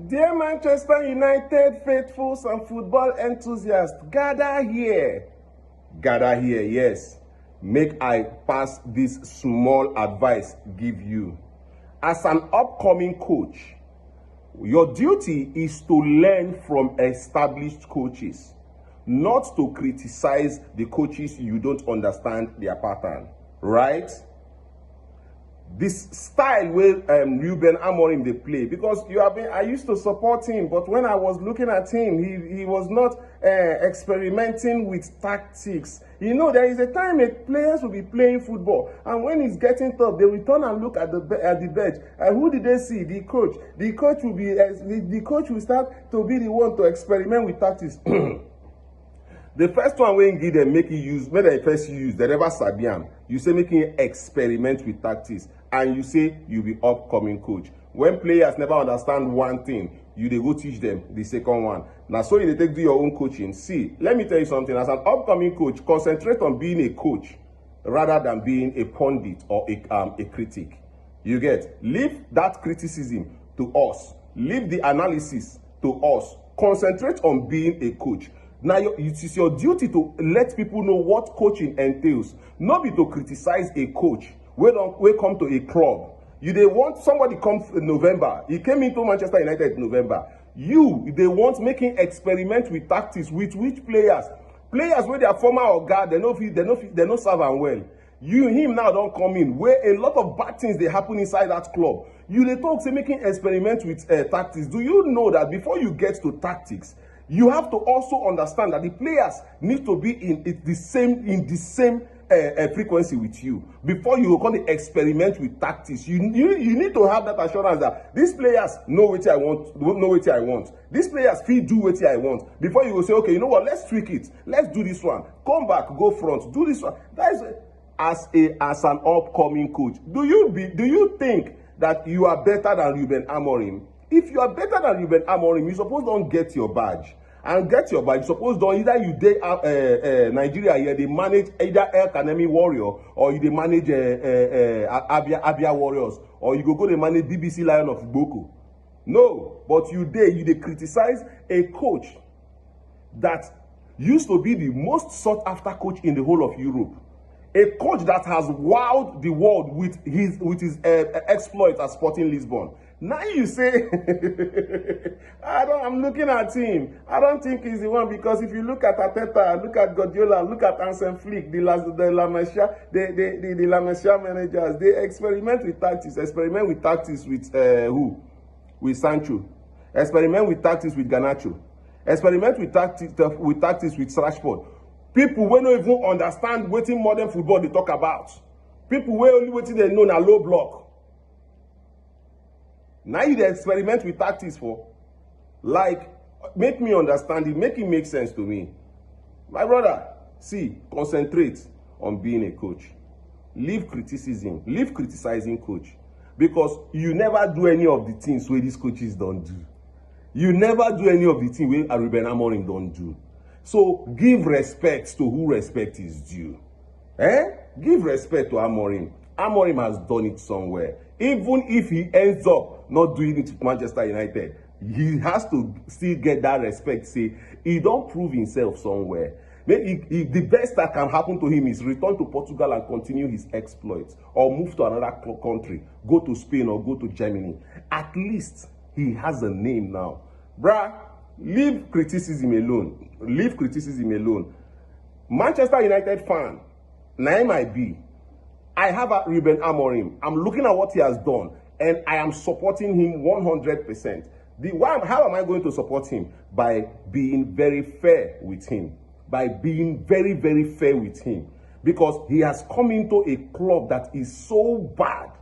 Dear Manchester United faithfuls and football enthusiasts, gather here. Gather here, yes. Make I pass this small advice give you. As an upcoming coach, your duty is to learn from established coaches, not to criticize the coaches you don't understand their pattern, right? This style where Ruben Amorim they play, because I used to support him, but when I was looking at him, he was not experimenting with tactics. You know, there is a time players will be playing football, and when it's getting tough, they will turn and look at the bench. And who did they see? The coach. The coach will be the coach will start to be the one to experiment with tactics. The first one when give them make they first use the never Sabian. You say making experiment with tactics, and you say you be upcoming coach. When players never understand one thing, they go teach them the second one. Now so you take do your own coaching. See, let me tell you something. As an upcoming coach, concentrate on being a coach rather than being a pundit or a critic. You get? Leave that criticism to us. Leave the analysis to us. Concentrate on being a coach. Now, it is your duty to let people know what coaching entails. Not be to criticize a coach. We come to a club. They want somebody come in November. He came into Manchester United in November. They want making experiment with tactics with which players? Players where they are former or guard, they no serve and well. Him now don't come in where a lot of bad things they happen inside that club. They talk say making experiment with tactics. Do you know that before you get to tactics, you have to also understand that the players need to be in the same frequency with you before you can experiment with tactics. You need to have that assurance that these players know what I want. These players feel do what I want before you will say, okay, you know what? Let's tweak it. Let's do this one. Come back, go front. Do this one. That is as an upcoming coach. Do you think that you are better than Ruben Amorim? If you are better than Ruben Amorim, you suppose don't get your badge. And get your badge, you suppose don't either you Nigeria here, they manage either El Kanemi Warrior, or they manage Abia Warriors, or you go they manage BBC Lion of Boko. No, but they criticize a coach that used to be the most sought after coach in the whole of Europe. A coach that has wowed the world with his exploits at Sporting Lisbon. Now you say, I'm looking at him. I don't think he's the one, because if you look at Arteta, look at Guardiola, look at Hansen Flick, the La Masia managers, they experiment with tactics. Experiment with tactics with who? With Sancho. Experiment with tactics with Garnacho. Experiment with tactics with Rashford. People who don't even understand what in modern football they talk about. People who only what they know na low block. Now you experiment with tactics for, like, make me understand it, make it make sense to me. My brother, see, concentrate on being a coach. Leave criticism, leave criticizing coach, because you never do any of the things where these coaches don't do. You never do any of the things where Ruben Amorim don't do. So give respect to who respect is due. Give respect to Amorim. Amorim has done it somewhere. Even if he ends up not doing it with Manchester United, he has to still get that respect. Say he don't prove himself somewhere. The best that can happen to him is return to Portugal and continue his exploits, or move to another country, go to Spain or go to Germany. At least he has a name now. Bruh, leave criticism alone. Leave criticism alone. Manchester United fan, now might be. I have a Ruben Amorim. I'm looking at what he has done, and I am supporting him 100%. How am I going to support him? By being very fair with him. By being very, very fair with him. Because he has come into a club that is so bad,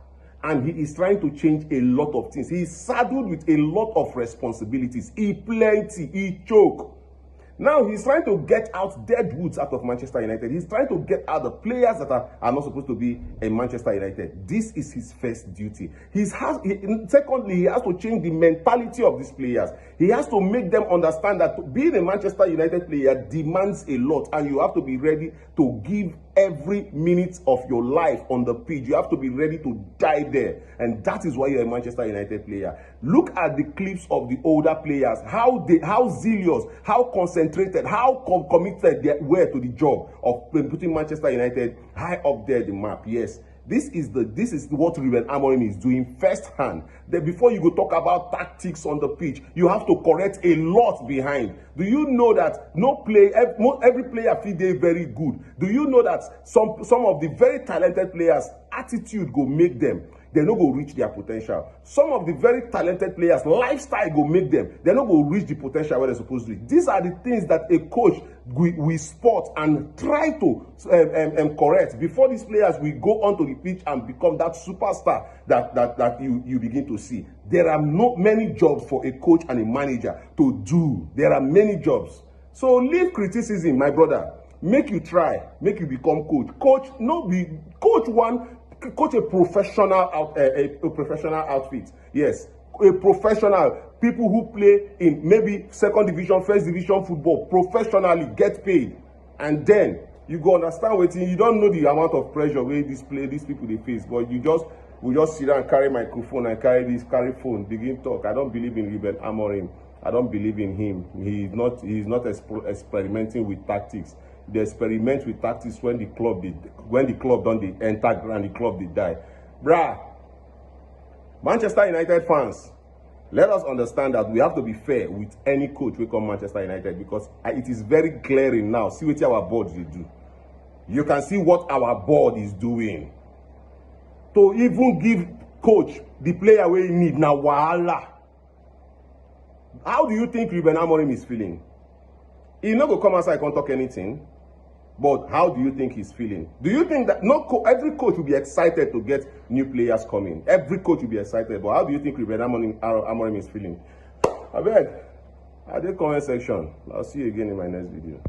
and he is trying to change a lot of things. He is saddled with a lot of responsibilities. He choke. Now he's trying to get out dead woods out of Manchester United. He's trying to get out the players that are not supposed to be in Manchester United. This is his first duty. Secondly, he has to change the mentality of these players. He has to make them understand that being a Manchester United player demands a lot, and you have to be ready to give every minute of your life on the pitch. You have to be ready to die there. And that is why you're a Manchester United player. Look at the clips of the older players, how zealous, how concentrated, how committed they were to the job of putting Manchester United high up there the map. Yes. This is what Ruben Amorim is doing firsthand. Then before you go talk about tactics on the pitch, you have to correct a lot behind. Do you know that every player feel they very good? Do you know that some of the very talented players, attitude go make them, they no go reach their potential. Some of the very talented players, lifestyle go make them, they no go reach the potential where they're supposed to reach. These are the things that a coach will spot and try to correct before these players will go onto the pitch and become that superstar that you begin to see. There are many jobs for a coach and a manager to do. There are many jobs. So leave criticism, my brother. Make you try, make you become coach. Coach a professional outfit. Yes, a professional. People who play in maybe second division, first division football professionally get paid, and then you go understand wetin. You don't know the amount of pressure where these people they face, but we just sit down and carry microphone and carry phone, begin talk. I don't believe in Ruben Amorim. I don't believe in him. He's not experimenting with tactics. They experiment with tactics when the club don't enter and the club they die. Bruh, Manchester United fans, let us understand that we have to be fair with any coach who come Manchester United, because it is very glaring now. See what our board they do. You can see what our board is doing. To even give coach the player we need now, wahala. How do you think Ruben Amorim is feeling? He not go come outside and talk anything. But how do you think he's feeling? Do you think that every coach will be excited to get new players coming? Every coach will be excited. But how do you think Ruben Amorim is feeling? I beg. At the comment section. I'll see you again in my next video.